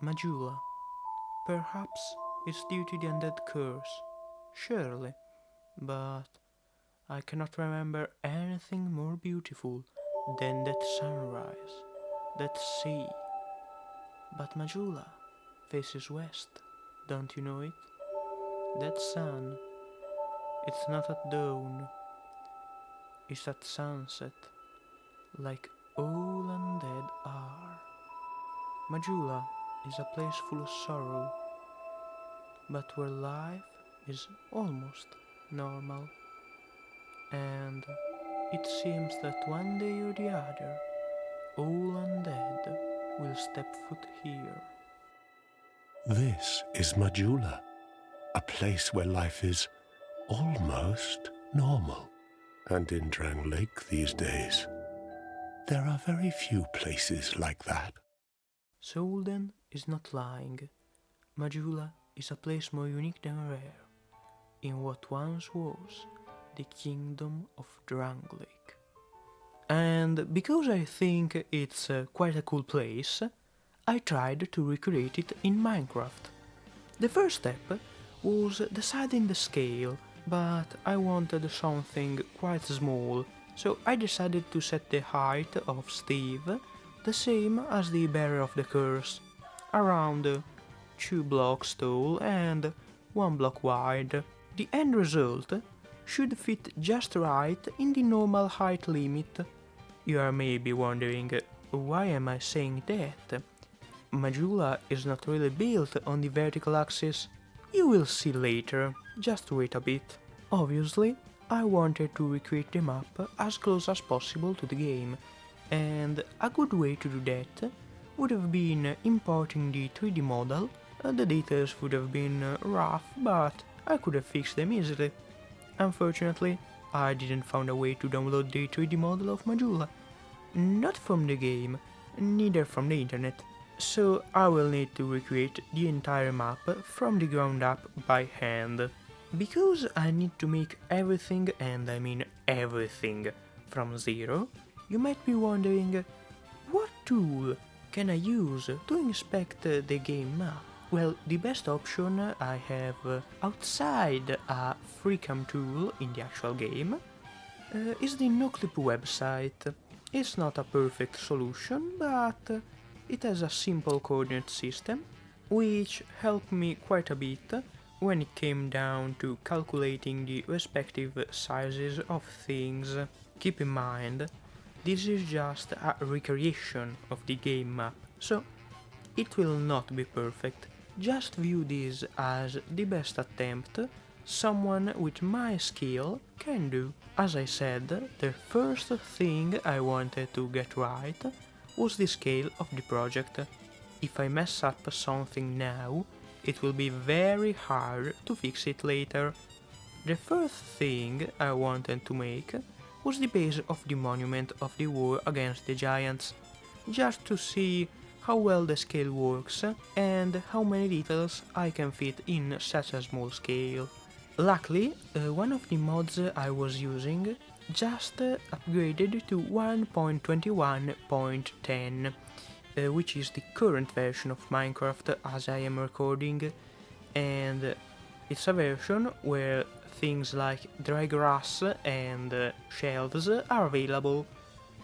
Majula. Perhaps it's due to the undead curse. Surely. But I cannot remember anything more beautiful than that sunrise, that sea. But Majula faces west, don't you know it? That sun, it's not at dawn, it's at sunset, like all undead are. Majula is a place full of sorrow, but where life is almost normal. And it seems that one day or the other, all undead will step foot here. This is Majula, a place where life is almost normal. And in Drang Lake these days, there are very few places like that. Solden is not lying. Majula is a place more unique than rare, in what once was the kingdom of Drang Lake. And because I think it's quite a cool place, I tried to recreate it in Minecraft. The first step was deciding the scale, but I wanted something quite small, so I decided to set the height of Steve the same as the bearer of the curse, around 2 blocks tall and 1 block wide. The end result should fit just right in the normal height limit. You are maybe wondering, why am I saying that? Majula is not really built on the vertical axis. You will see later, just wait a bit. Obviously, I wanted to recreate the map as close as possible to the game, and a good way to do that would have been importing the 3D model. The details would have been rough, but I could have fixed them easily. Unfortunately, I didn't find a way to download the 3D model of Majula. Not from the game, neither from the internet. So I will need to recreate the entire map from the ground up by hand. Because I need to make everything, and I mean everything, from zero, you might be wondering, what tool can I use to inspect the game map? Well, the best option I have outside a freecam tool in the actual game is the Noclip website. It's not a perfect solution, but it has a simple coordinate system, which helped me quite a bit when it came down to calculating the respective sizes of things. Keep in mind, this is just a recreation of the game map, so it will not be perfect. Just view this as the best attempt someone with my skill can do. As I said, the first thing I wanted to get right was the scale of the project. If I mess up something now, it will be very hard to fix it later. The first thing I wanted to make was the base of the monument of the war against the giants, just to see how well the scale works and how many details I can fit in such a small scale. Luckily, one of the mods I was using just upgraded to 1.21.10, which is the current version of Minecraft as I am recording, and it's a version where things like dry grass and shelves are available.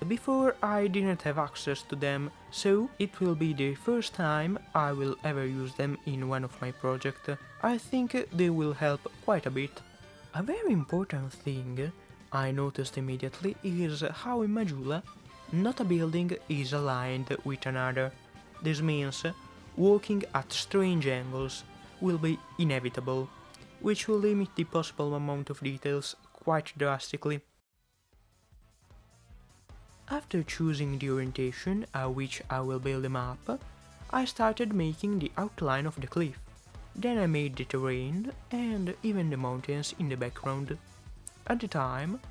Before I didn't have access to them, so it will be the first time I will ever use them in one of my projects. I think they will help quite a bit. A very important thing I noticed immediately is how in Majula not a building is aligned with another. This means walking at strange angles will be inevitable, which will limit the possible amount of details quite drastically. After choosing the orientation at which I will build the map, I started making the outline of the cliff. Then I made the terrain and even the mountains in the background. At the time,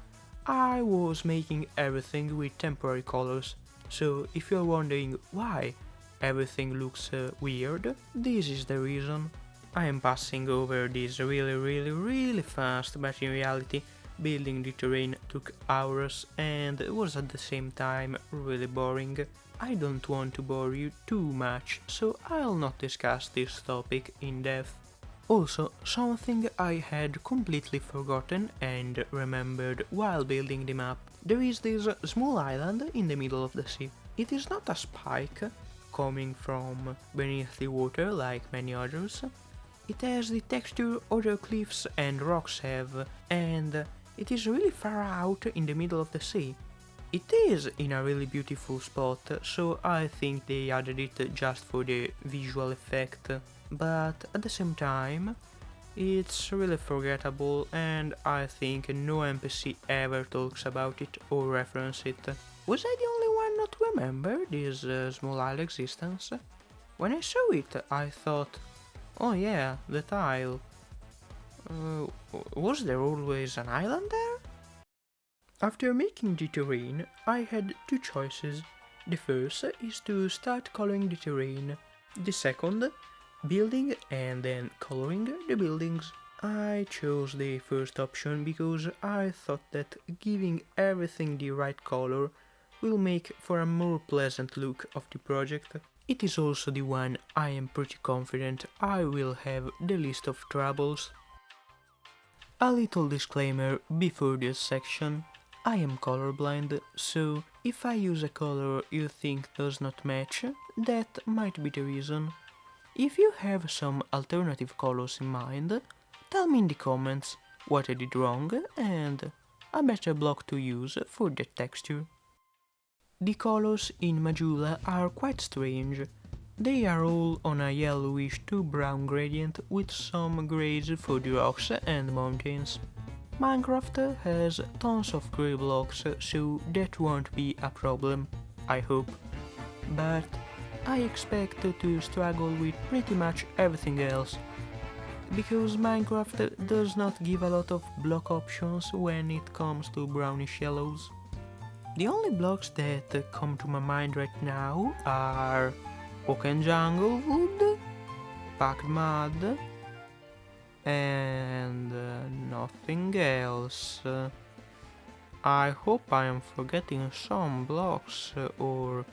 I was making everything with temporary colors, so if you're wondering why everything looks weird, this is the reason. I am passing over this really fast, but in reality building the terrain took hours and was at the same time really boring. I don't want to bore you too much, so I'll not discuss this topic in depth. Also, something I had completely forgotten and remembered while building the map. There is this small island in the middle of the sea. It is not a spike coming from beneath the water like many others. It has the texture other cliffs and rocks have, and it is really far out in the middle of the sea. It is in a really beautiful spot, so I think they added it just for the visual effect. But at the same time, it's really forgettable and I think no NPC ever talks about it or reference it. Was I the only one not to remember this small isle existence? When I saw it, I thought, oh yeah, the tile. Was there always an island there? After making the terrain, I had two choices. The first is to start coloring the terrain. The second, building and then coloring the buildings. I chose the first option because I thought that giving everything the right color will make for a more pleasant look of the project. It is also the one I am pretty confident I will have the least of troubles. A little disclaimer before this section. I am colorblind, so if I use a color you think does not match, that might be the reason. If you have some alternative colors in mind, tell me in the comments what I did wrong and a better block to use for that texture. The colors in Majula are quite strange. They are all on a yellowish to brown gradient with some grays for the rocks and mountains. Minecraft has tons of grey blocks, so that won't be a problem, I hope. But I expect to struggle with pretty much everything else, because Minecraft does not give a lot of block options when it comes to brownish yellows. The only blocks that come to my mind right now are oak and jungle wood, packed mud, and nothing else. I hope I am forgetting some blocks or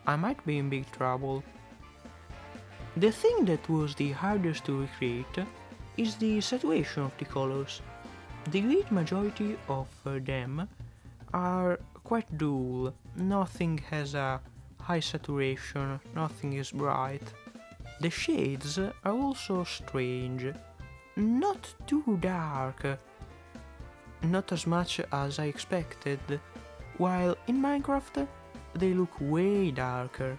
I might be in big trouble. The thing that was the hardest to recreate is the saturation of the colors. The great majority of them are quite dull, nothing has a high saturation, nothing is bright. The shades are also strange. Not too dark, not as much as I expected, while in Minecraft they look way darker.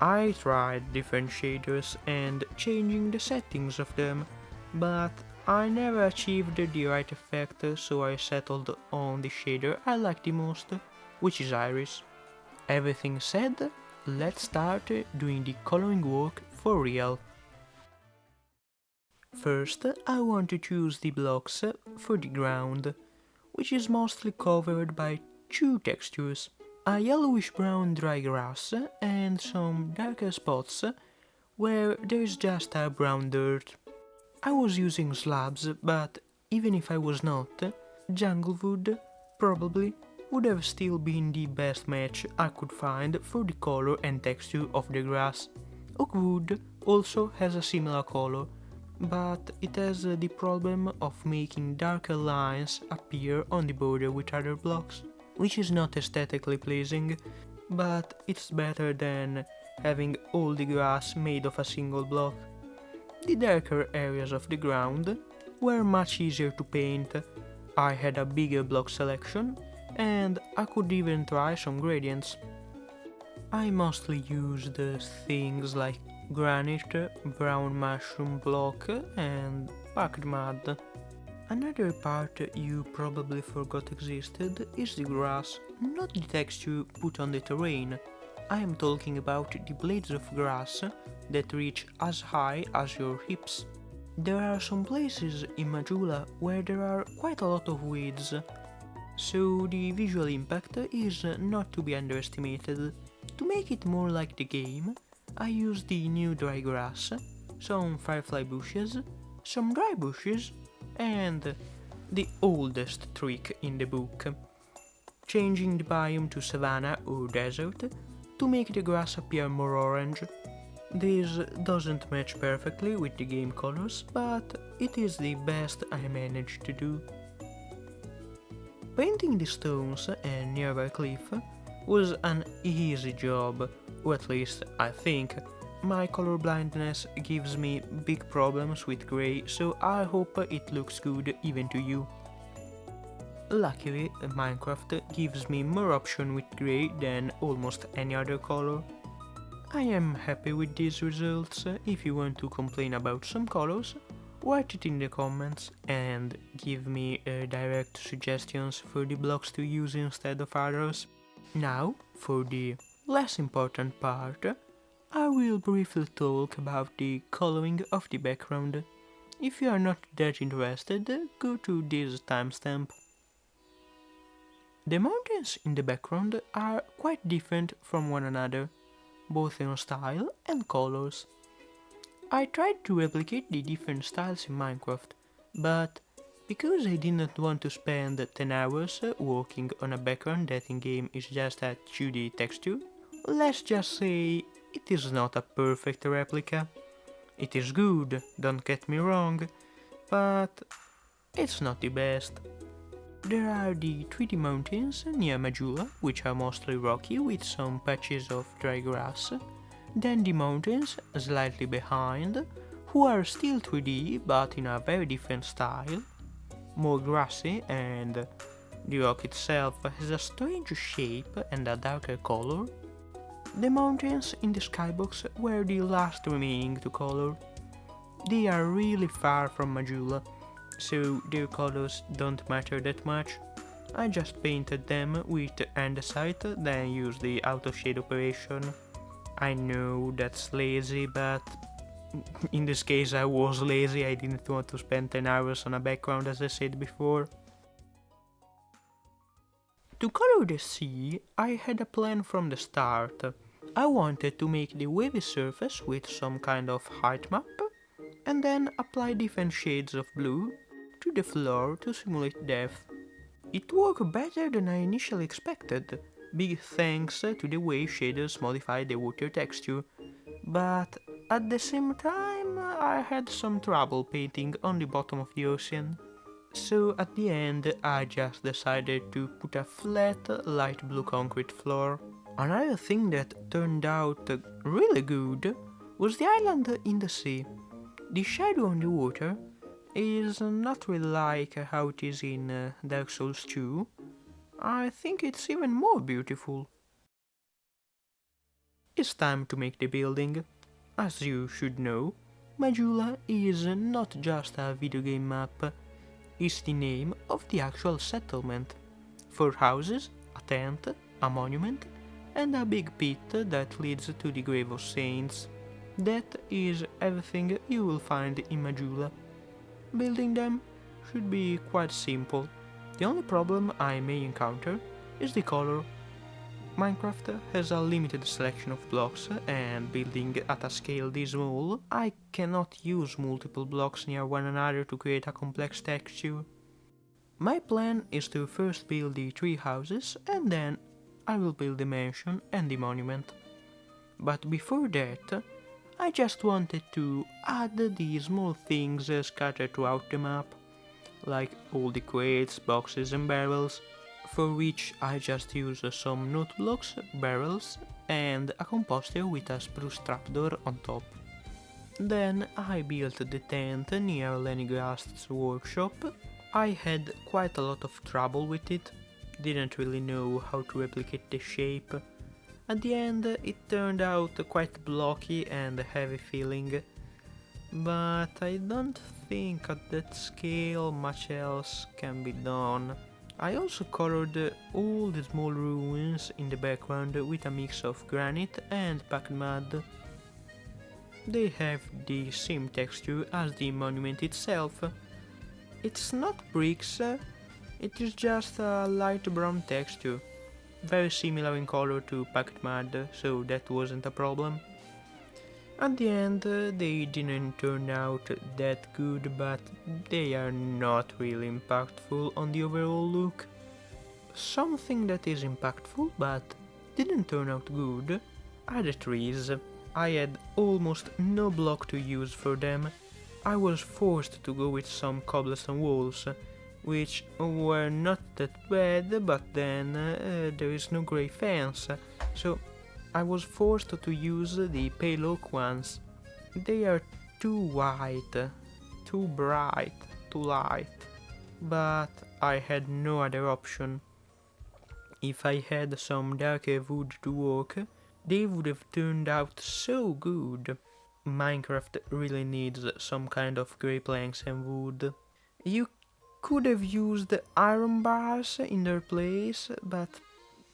I tried different shaders and changing the settings of them, but I never achieved the right effect, so I settled on the shader I like the most, which is Iris. Everything said, let's start doing the coloring work for real. First, I want to choose the blocks for the ground, which is mostly covered by two textures, a yellowish-brown dry grass and some darker spots where there is just a brown dirt. I was using slabs, but even if I was not, jungle wood probably would have still been the best match I could find for the color and texture of the grass. Oak wood also has a similar color, but it has the problem of making darker lines appear on the border with other blocks, which is not aesthetically pleasing, but it's better than having all the grass made of a single block. The darker areas of the ground were much easier to paint. I had a bigger block selection and I could even try some gradients. I mostly used things like granite, brown mushroom block and packed mud. Another part you probably forgot existed is the grass, not the texture put on the terrain. I am talking about the blades of grass that reach as high as your hips. There are some places in Majula where there are quite a lot of weeds, so the visual impact is not to be underestimated. To make it more like the game, I used the new dry grass, some firefly bushes, some dry bushes, and the oldest trick in the book, changing the biome to savanna or desert to make the grass appear more orange. This doesn't match perfectly with the game colors, but it is the best I managed to do. Painting the stones and nearby cliff was an easy job, or at least I think. My color blindness gives me big problems with grey, so I hope it looks good even to you. Luckily, Minecraft gives me more option with grey than almost any other color. I am happy with these results. If you want to complain about some colors, write it in the comments and give me direct suggestions for the blocks to use instead of others. Now, for the less important part, I will briefly talk about the coloring of the background. If you are not that interested, go to this timestamp. The mountains in the background are quite different from one another, both in style and colors. I tried to replicate the different styles in Minecraft, but because I didn't want to spend 10 hours working on a background that in-game is just a 2D texture, let's just say it is not a perfect replica. It is good, don't get me wrong, but it's not the best. There are the 3D mountains near Majula, which are mostly rocky with some patches of dry grass, then the mountains slightly behind, who are still 3D but in a very different style, more grassy, and the rock itself has a strange shape and a darker color. The mountains in the skybox were the last remaining to color. They are really far from Majula, so their colors don't matter that much. I just painted them with andesite, then used the auto shade operation. I know that's lazy, but in this case I was lazy, I didn't want to spend 10 hours on a background as I said before. To color the sea, I had a plan from the start. I wanted to make the wavy surface with some kind of height map, and then apply different shades of blue to the floor to simulate depth. It worked better than I initially expected, big thanks to the way shaders modify the water texture, but at the same time I had some trouble painting on the bottom of the ocean. So at the end I just decided to put a flat light blue concrete floor. Another thing that turned out really good was the island in the sea. The shadow on the water is not really like how it is in Dark Souls 2. I think it's even more beautiful. It's time to make the building. As you should know, Majula is not just a video game map, it's the name of the actual settlement. 4 houses, a tent, a monument, and a big pit that leads to the Grave of Saints. That is everything you will find in Majula. Building them should be quite simple. The only problem I may encounter is the color. Minecraft has a limited selection of blocks, and building at a scale this small, I cannot use multiple blocks near one another to create a complex texture. My plan is to first build the 3 houses, and then I will build the mansion and the monument. But before that, I just wanted to add the small things scattered throughout the map, like all the crates, boxes and barrels, for which I just use some note blocks, barrels and a composter with a spruce trapdoor on top. Then I built the tent near Leningrast's workshop. I had quite a lot of trouble with it, didn't really know how to replicate the shape. At the end it turned out quite blocky and heavy feeling, but I don't think at that scale much else can be done. I also colored all the small ruins in the background with a mix of granite and packed mud. They have the same texture as the monument itself. It's not bricks, it is just a light brown texture, very similar in color to packed mud, so that wasn't a problem. At the end they didn't turn out that good, but they are not really impactful on the overall look. Something that is impactful but didn't turn out good are the trees. I had almost no block to use for them. I was forced to go with some cobblestone walls, which were not that bad, but then there is no grey fence, so I was forced to use the pale oak ones. They are too white, too bright, too light, but I had no other option. If I had some darker wood to work, they would have turned out so good. Minecraft really needs some kind of grey planks and wood. You could have used iron bars in their place, but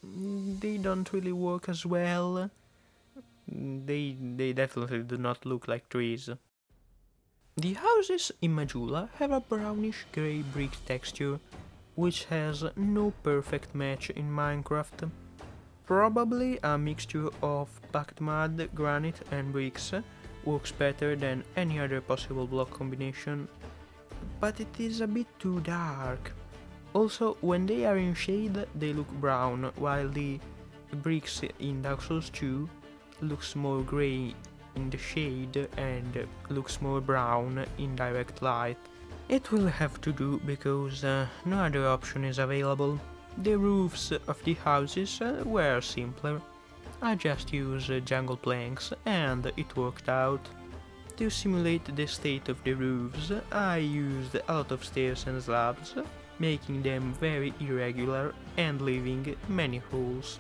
they don't really work as well. They definitely do not look like trees. The houses in Majula have a brownish grey brick texture, which has no perfect match in Minecraft. Probably a mixture of packed mud, granite and bricks works better than any other possible block combination, but it is a bit too dark. Also, when they are in shade they look brown, while the bricks in Dark Souls 2 looks more grey in the shade and looks more brown in direct light. It will have to do because no other option is available. The roofs of the houses were simpler. I just used jungle planks and it worked out. To simulate the state of the roofs, I used a lot of stairs and slabs, making them very irregular and leaving many holes.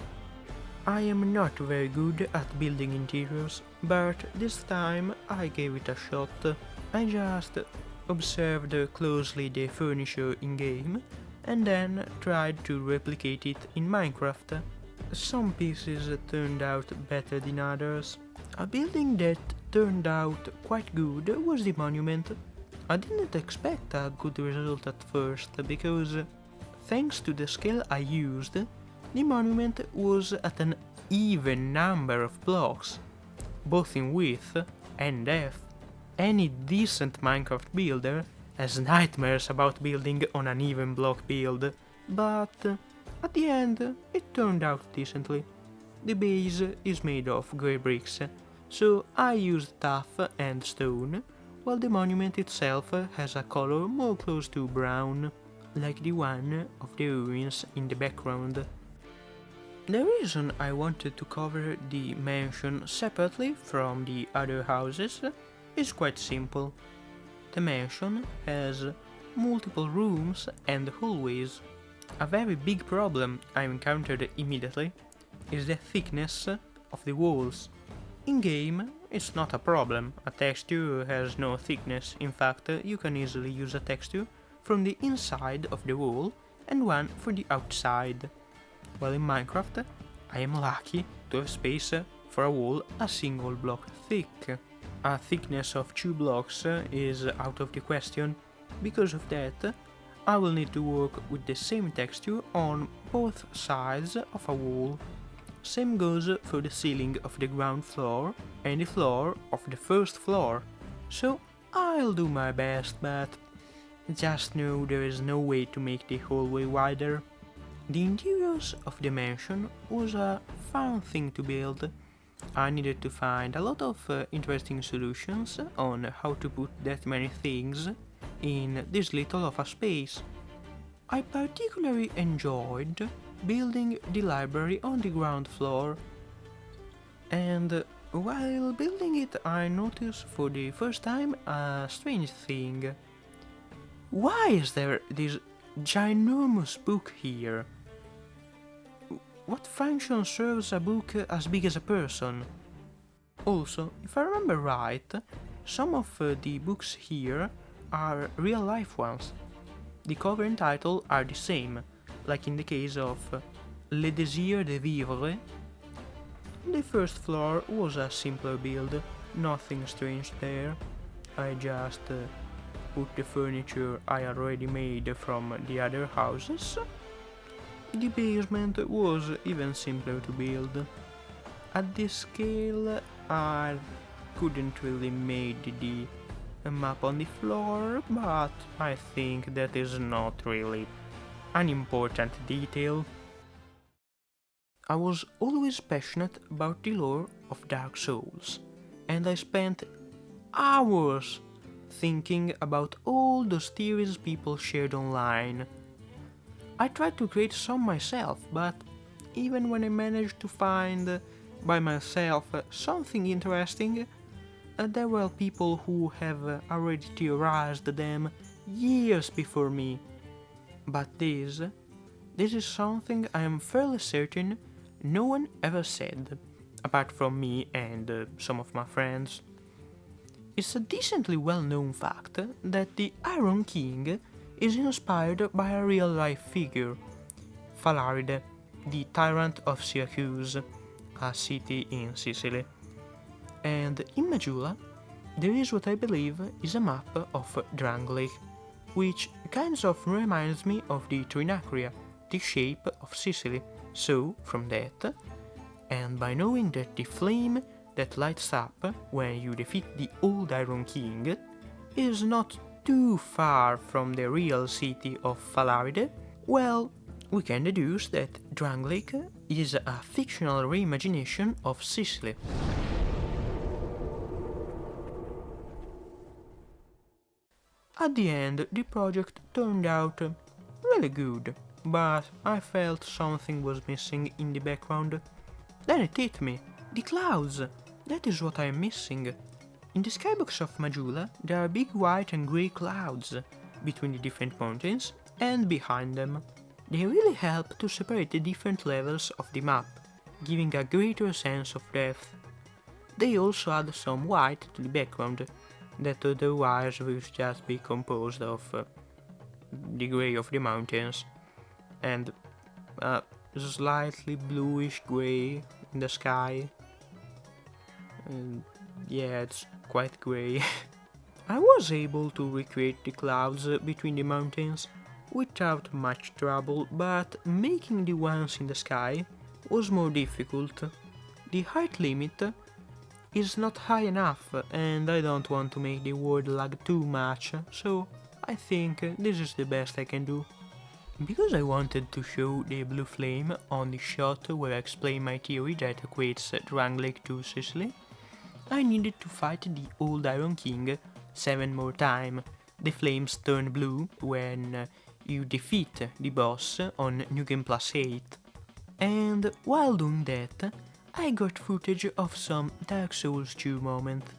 I am not very good at building interiors, but this time I gave it a shot. I just observed closely the furniture in-game and then tried to replicate it in Minecraft. Some pieces turned out better than others. A building that turned out quite good was the monument. I didn't expect a good result at first because, thanks to the skill I used, the monument was at an even number of blocks, both in width and depth. Any decent Minecraft builder has nightmares about building on an even block build, but at the end it turned out decently. The base is made of grey bricks, so I used tuff and stone, while the monument itself has a color more close to brown, like the one of the ruins in the background. The reason I wanted to cover the mansion separately from the other houses is quite simple. The mansion has multiple rooms and hallways. A very big problem I encountered immediately is the thickness of the walls. In-game, it's not a problem. A texture has no thickness. In fact, you can easily use a texture from the inside of the wall and one for the outside. While in Minecraft, I am lucky to have space for a wall a single block thick. A thickness of 2 blocks is out of the question. Because of that, I will need to work with the same texture on both sides of a wall. Same goes for the ceiling of the ground floor and the floor of the first floor. So I'll do my best, but just know there is no way to make the hallway wider. The interiors of the mansion was a fun thing to build. I needed to find a lot of interesting solutions on how to put that many things in this little of a space. I particularly enjoyed building the library on the ground floor, and while building it I noticed for the first time a strange thing. Why is there this ginormous book here? What function serves a book as big as a person? Also, if I remember right, some of the books here are real life ones. The cover and title are the same, like in the case of Le Désir de Vivre. The first floor was a simpler build, nothing strange there. I just put the furniture I already made from the other houses. The basement was even simpler to build. At this scale, I couldn't really make the map on the floor, but I think that is not really an important detail. I was always passionate about the lore of Dark Souls, and I spent hours thinking about all those theories people shared online. I tried to create some myself, but even when I managed to find by myself something interesting, there were people who have already theorized them years before me. But this is something I am fairly certain no one ever said, apart from me and some of my friends. It's a decently well-known fact that the Iron King is inspired by a real-life figure, Falaride, the tyrant of Syracuse, a city in Sicily. And in Majula, there is what I believe is a map of Drangleic, which kind of reminds me of the Trinacria, the shape of Sicily. So, from that, and by knowing that the flame that lights up when you defeat the old Iron King is not too far from the real city of Falaride, well, we can deduce that Drangleic is a fictional reimagination of Sicily. At the end, the project turned out really good, but I felt something was missing in the background. Then it hit me. The clouds! That is what I am missing. In the skybox of Majula, there are big white and grey clouds between the different mountains and behind them. They really help to separate the different levels of the map, giving a greater sense of depth. They also add some white to the background, that otherwise would just be composed of the grey of the mountains and a slightly bluish grey in the sky. And yeah, it's quite grey. I was able to recreate the clouds between the mountains without much trouble, but making the ones in the sky was more difficult. The height limit is not high enough, and I don't want to make the word lag too much, so I think this is the best I can do. Because I wanted to show the blue flame on the shot where I explain my theory that equates Drangleic to Sicily, I needed to fight the old Iron King 7 more times. The flames turn blue when you defeat the boss on New Game Plus 8. And while doing that, I got footage of some Dark Souls 2 moments.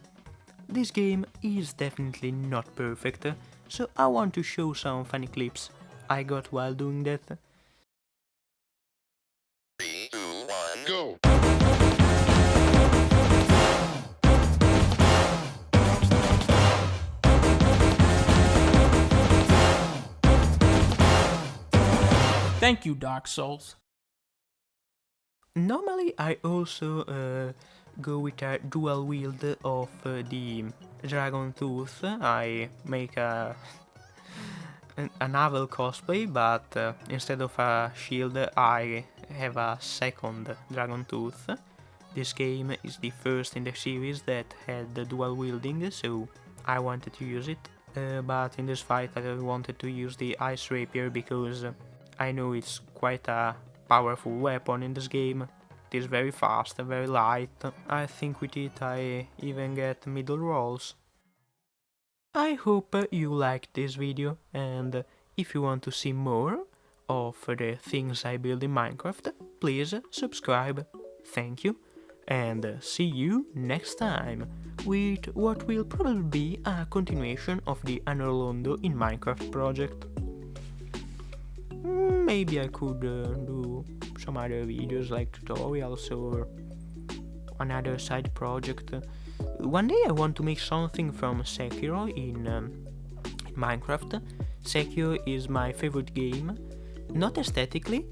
This game is definitely not perfect, so I want to show some funny clips I got while doing that. 3, 2, 1, go! Thank you, Dark Souls. Normally I also go with a dual wield of the Dragon Tooth. I make a naval cosplay, but instead of a shield I have a second Dragon Tooth. This game is the first in the series that had the dual wielding, so I wanted to use it. But in this fight I wanted to use the Ice Rapier because I know it's quite a powerful weapon in this game. It is very fast and very light. I think with it I even get middle rolls. I hope you liked this video, and if you want to see more of the things I build in Minecraft, please subscribe. Thank you, and see you next time with what will probably be a continuation of the Anorlondo in Minecraft project. Maybe I could do some other videos like tutorials or another side project. One day I want to make something from Sekiro in Minecraft. Sekiro is my favorite game, not aesthetically,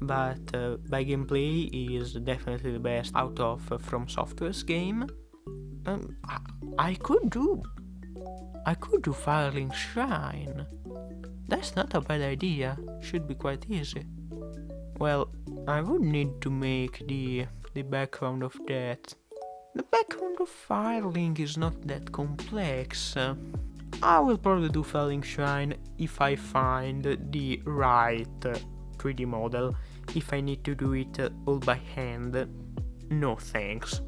but by gameplay is definitely the best out of From Software's game. I could do Firelink Shrine. That's not a bad idea, should be quite easy. Well, I would need to make the background of that. The background of Firelink is not that complex. I will probably do Firelink Shrine if I find the right 3D model. if I need to do it all by hand, no thanks.